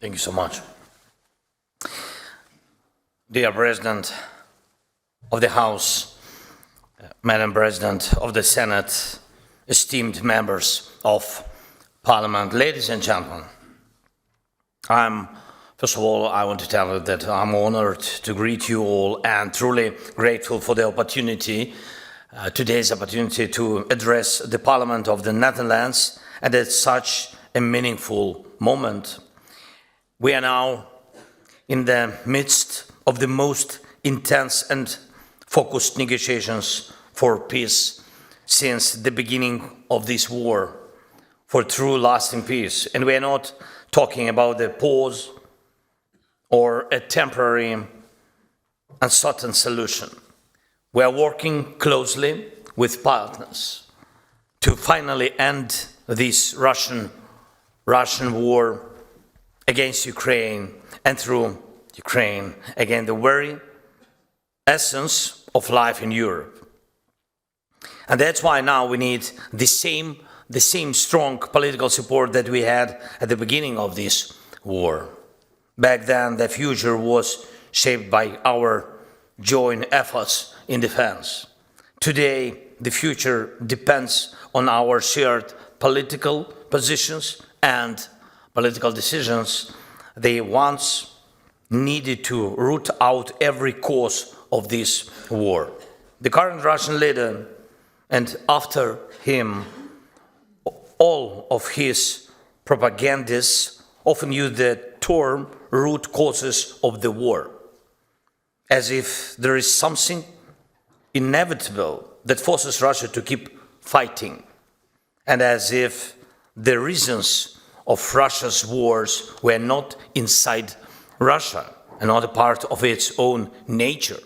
Thank you so much. Dear President of the House, Madam President of the Senate, esteemed members of Parliament, ladies and gentlemen, first of all, I want to tell you that I'm honored to greet you all and truly grateful for the opportunity, today's opportunity to address the Parliament of the Netherlands and at such a meaningful moment. We are now in the midst of the most intense and focused negotiations for peace since the beginning of this war, for true lasting peace. And we are not talking about a pause or a temporary uncertain solution. We are working closely with partners to finally end this Russian war against Ukraine and through Ukraine against the very essence of life in Europe. And that's why now we need the same strong political support that we had at the beginning of this war. Back then, the future was shaped by our joint efforts in defense. Today, the future depends on our shared political positions and political decisions. They once needed to root out every cause of this war. The current Russian leader, and after him, all of his propagandists often use the term root causes of the war, as if there is something inevitable that forces Russia to keep fighting, and as if the reasons of Russia's wars were not inside Russia and not a part of its own nature,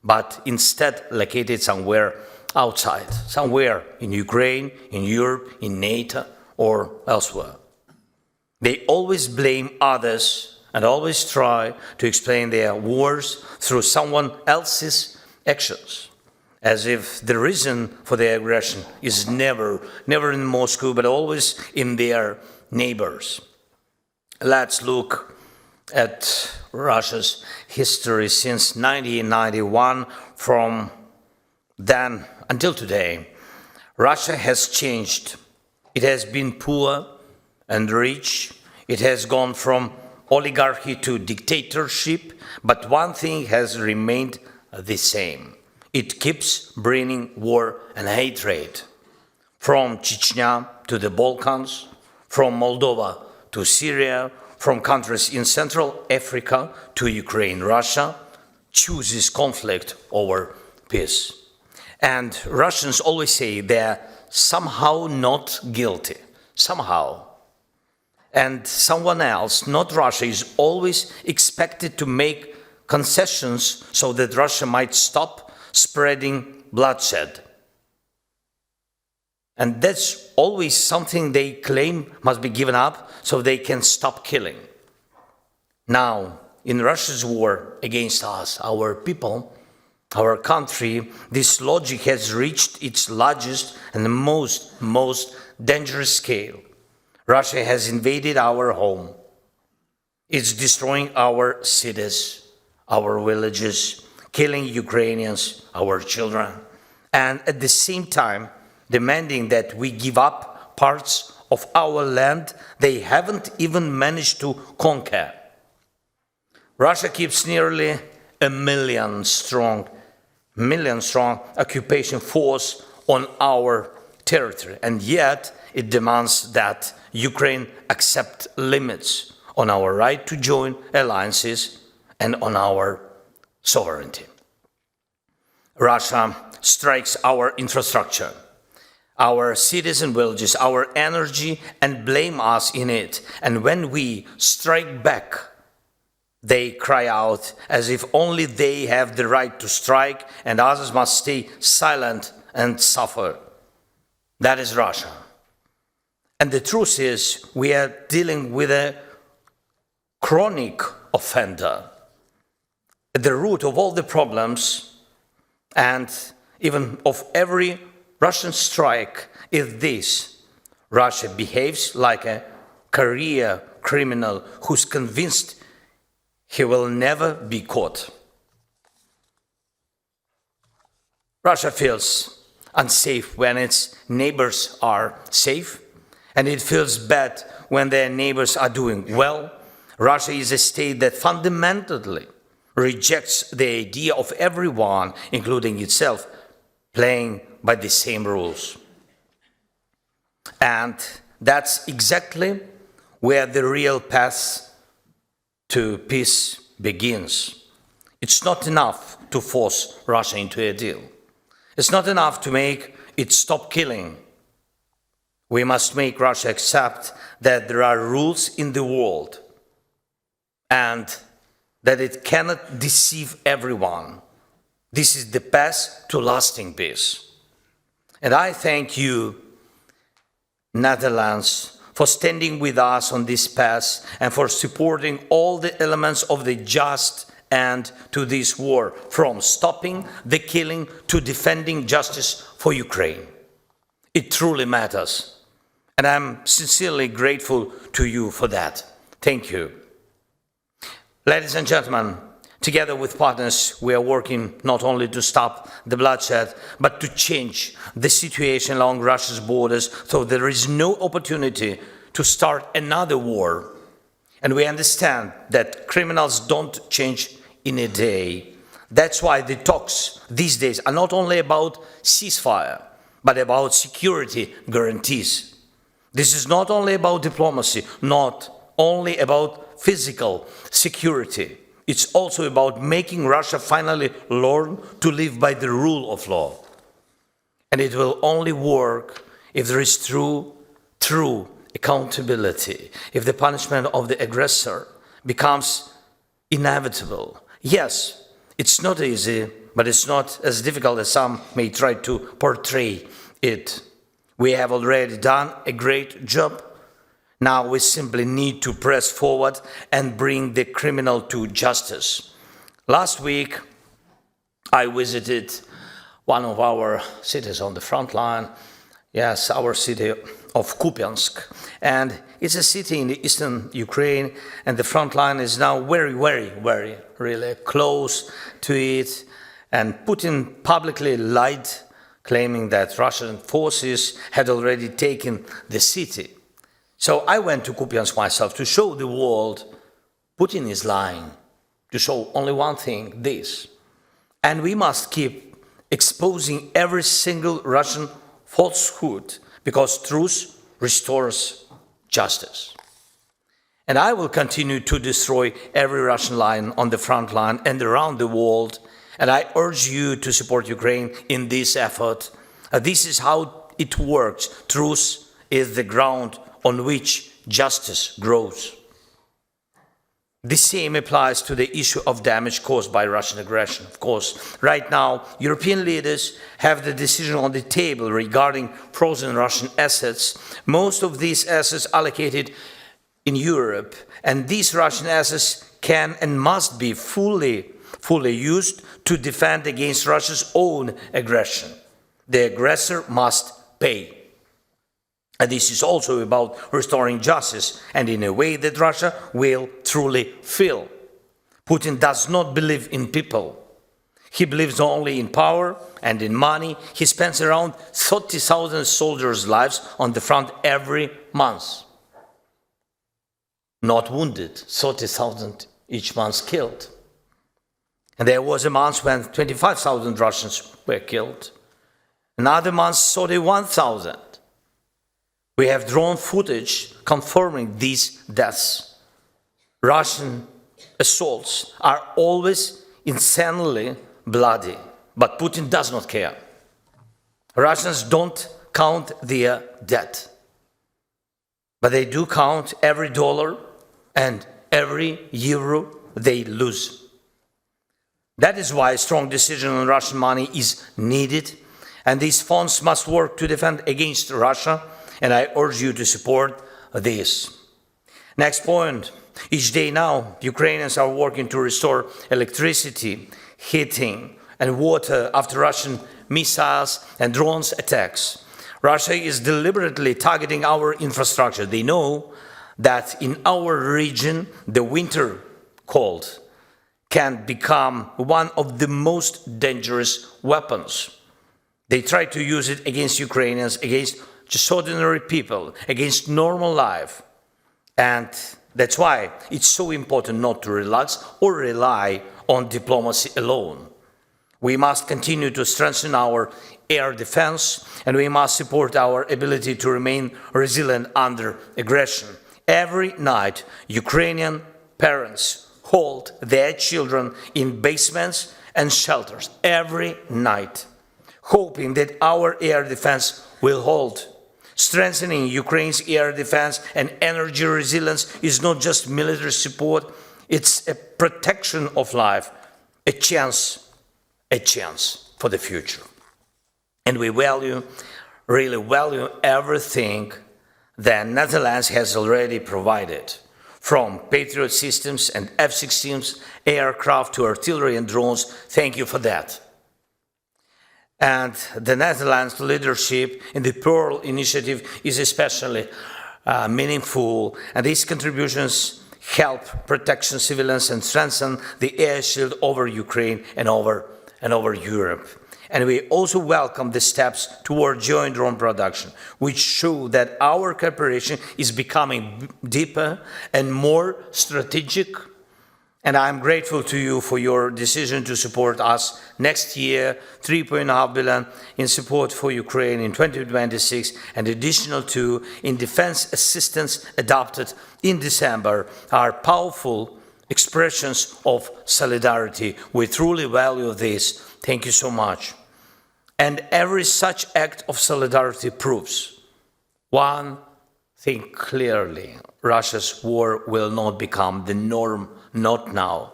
but instead located somewhere outside, somewhere in Ukraine, in Europe, in NATO, or elsewhere. They always blame others and always try to explain their wars through someone else's actions, as if the reason for their aggression is never in Moscow, but always in their neighbors. Let's look at Russia's history since 1991. From then until today, Russia has changed. It has been poor and rich. It has gone from oligarchy to dictatorship, but one thing has remained the same. It keeps bringing war and hatred. From Chechnya to the Balkans, from Moldova to Syria, from countries in Central Africa to Ukraine, Russia chooses conflict over peace. And Russians always say they're somehow not guilty, somehow. And someone else, not Russia, is always expected to make concessions so that Russia might stop spreading bloodshed. And that's always something they claim must be given up so they can stop killing. Now, in Russia's war against us, our people, our country, this logic has reached its largest and most dangerous scale. Russia has invaded our home. It's destroying our cities, our villages, killing Ukrainians, our children, and at the same time demanding that we give up parts of our land they haven't even managed to conquer. Russia keeps nearly a million strong occupation force on our territory, and yet it demands that Ukraine accept limits on our right to join alliances and on our sovereignty. Russia strikes our infrastructure, our cities and villages, our energy, and blame us in it. And when we strike back, they cry out as if only they have the right to strike and others must stay silent and suffer. That is Russia. And the truth is, we are dealing with a chronic offender. At the root of all the problems and even of every Russian strike is this: Russia behaves like a career criminal who's convinced he will never be caught. Russia feels unsafe when its neighbors are safe, and it feels bad when their neighbors are doing well. Russia is a state that fundamentally rejects the idea of everyone, including itself, playing by the same rules. And that's exactly where the real path to peace begins. It's not enough to force Russia into a deal. It's not enough to make it stop killing. We must make Russia accept that there are rules in the world and that it cannot deceive everyone. This is the path to lasting peace. And I thank you, Netherlands, for standing with us on this path and for supporting all the elements of the just end to this war, from stopping the killing to defending justice for Ukraine. It truly matters, and I'm sincerely grateful to you for that. Thank you. Ladies and gentlemen, together with partners, we are working not only to stop the bloodshed, but to change the situation along Russia's borders so there is no opportunity to start another war. And we understand that criminals don't change in a day. That's why the talks these days are not only about ceasefire, but about security guarantees. This is not only about diplomacy, not only about physical security. It's also about making Russia finally learn to live by the rule of law. And it will only work if there is true accountability, if the punishment of the aggressor becomes inevitable. Yes, it's not easy, but it's not as difficult as some may try to portray it. We have already done a great job. Now we simply need to press forward and bring the criminal to justice. Last week, I visited one of our cities on the front line. Yes, our city of Kupiansk. And it's a city in the eastern Ukraine, and the front line is now very really close to it. And Putin publicly lied, claiming that Russian forces had already taken the city. So I went to Kupiansk myself to show the world Putin is lying, to show only one thing, this. And we must keep exposing every single Russian falsehood, because truth restores justice. And I will continue to destroy every Russian line on the front line and around the world. And I urge you to support Ukraine in this effort. This is how it works. Truth is the ground on which justice grows. The same applies to the issue of damage caused by Russian aggression. Of course, right now, European leaders have the decision on the table regarding frozen Russian assets. Most of these assets allocated in Europe, and these Russian assets can and must be fully used to defend against Russia's own aggression. The aggressor must pay. And this is also about restoring justice, and in a way that Russia will truly feel. Putin does not believe in people. He believes only in power and in money. He spends around 30,000 soldiers' lives on the front every month. Not wounded, 30,000 each month killed. And there was a month when 25,000 Russians were killed. Another month, 31,000. We have drone footage confirming these deaths. Russian assaults are always insanely bloody, but Putin does not care. Russians don't count their dead, but they do count every dollar and every euro they lose. That is why a strong decision on Russian money is needed, and these funds must work to defend against Russia. And I urge you to support this. Next point. Each day now, Ukrainians are working to restore electricity, heating, and water after Russian missiles and drones attacks. Russia is deliberately targeting our infrastructure. They know that in our region, the winter cold can become one of the most dangerous weapons. They try to use it against Ukrainians, against just ordinary people, against normal life. And that's why it's so important not to relax or rely on diplomacy alone. We must continue to strengthen our air defense, and we must support our ability to remain resilient under aggression. Every night, Ukrainian parents hold their children in basements and shelters, every night, hoping that our air defense will hold. Strengthening Ukraine's air defense and energy resilience is not just military support, it's a protection of life, a chance for the future. And we really value everything that Netherlands has already provided, from Patriot systems and F-16s, aircraft to artillery and drones. Thank you for that. And the Netherlands leadership in the Pearl Initiative is especially meaningful, and these contributions help protect civilians and strengthen the air shield over Ukraine and over Europe. And we also welcome the steps toward joint drone production, which show that our cooperation is becoming deeper and more strategic. And I'm grateful to you for your decision to support us next year, 3.5 billion in support for Ukraine in 2026, and additional 2 in defense assistance adopted in December are powerful expressions of solidarity. We truly value this. Thank you so much. And every such act of solidarity proves one thing clearly: Russia's war will not become the norm, not now,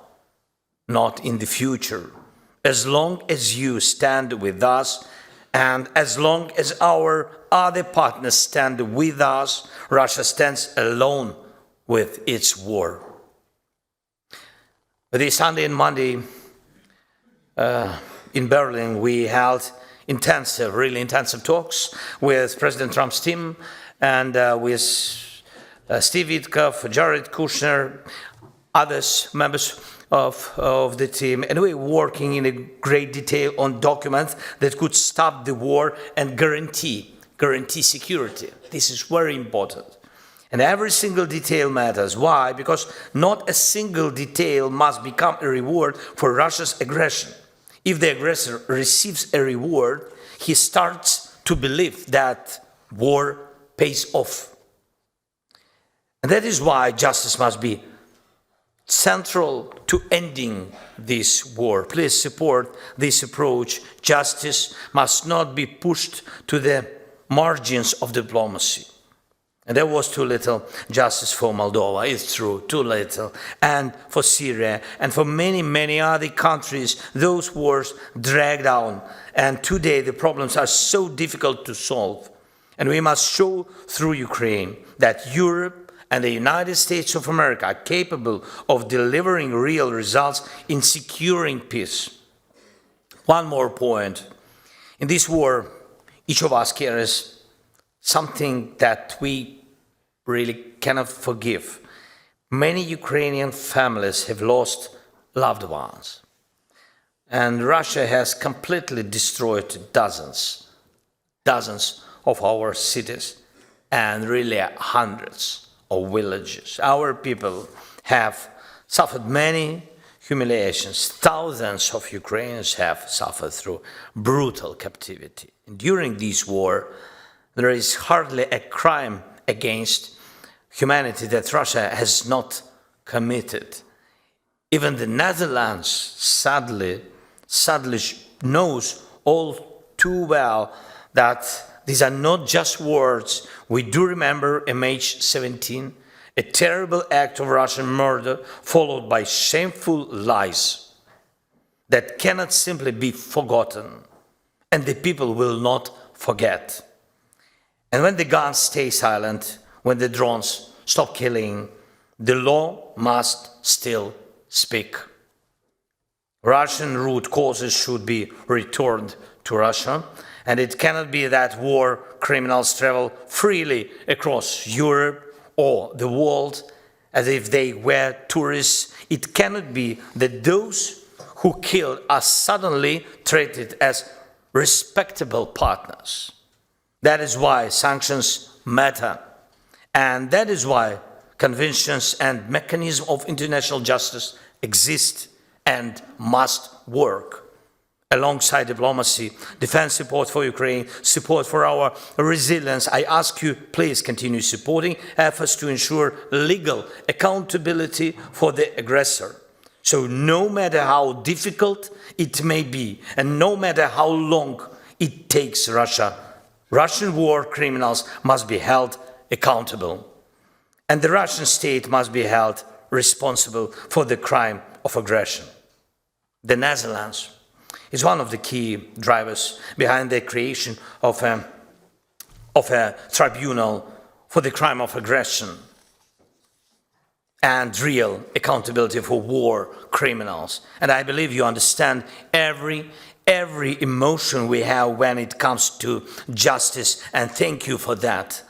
not in the future. As long as you stand with us, and as long as our other partners stand with us, Russia stands alone with its war. This Sunday and Monday in Berlin, we held really intensive talks with President Trump's team and with Steve Witkoff, Jared Kushner, others, members of the team, and we're working in a great detail on documents that could stop the war and guarantee security. This is very important. And every single detail matters. Why? Because not a single detail must become a reward for Russia's aggression. If the aggressor receives a reward, he starts to believe that war pays off. And that is why justice must be central to ending this war. Please support this approach. Justice must not be pushed to the margins of diplomacy. And there was too little justice for Moldova, it's true, too little. And for Syria, and for many, many other countries, those wars dragged on. And today the problems are so difficult to solve. And we must show through Ukraine that Europe and the United States of America are capable of delivering real results in securing peace. One more point. In this war, each of us carries something that we really cannot forgive. Many Ukrainian families have lost loved ones. And Russia has completely destroyed dozens of our cities and really hundreds of villages. Our people have suffered many humiliations. Thousands of Ukrainians have suffered through brutal captivity. And during this war, there is hardly a crime against humanity that Russia has not committed. Even the Netherlands sadly knows all too well that these are not just words. We do remember MH17, a terrible act of Russian murder followed by shameful lies that cannot simply be forgotten, and the people will not forget. And when the guns stay silent, when the drones stop killing, the law must still speak. Russian root causes should be returned to Russia, and it cannot be that war criminals travel freely across Europe or the world as if they were tourists. It cannot be that those who killed are suddenly treated as respectable partners. That is why sanctions matter. And that is why conventions and mechanisms of international justice exist and must work. Alongside diplomacy, defense support for Ukraine, support for our resilience, I ask you, please continue supporting efforts to ensure legal accountability for the aggressor. So no matter how difficult it may be, and no matter how long it takes Russian war criminals must be held accountable. And the Russian state must be held responsible for the crime of aggression. The Netherlands is one of the key drivers behind the creation of a tribunal for the crime of aggression and real accountability for war criminals. And I believe you understand every emotion we have when it comes to justice, and thank you for that.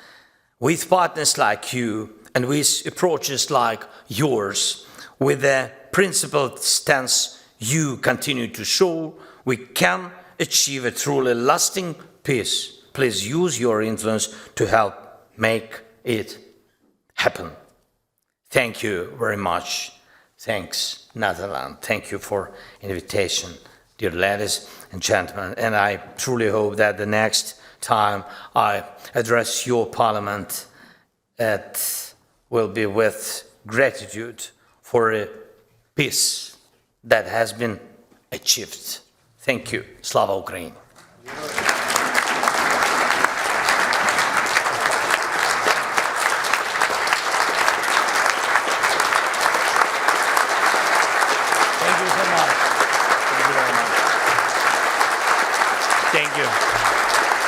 With partners like you and with approaches like yours, with the principled stance you continue to show, we can achieve a truly lasting peace. Please use your influence to help make it happen. Thank you very much. Thanks, Netherlands. Thank you for invitation, dear ladies and gentlemen. And I truly hope that the next time I address your parliament, it will be with gratitude for a peace that has been achieved. Thank you. Slava Ukraini. Thank you so much. Thank you very much. Thank you.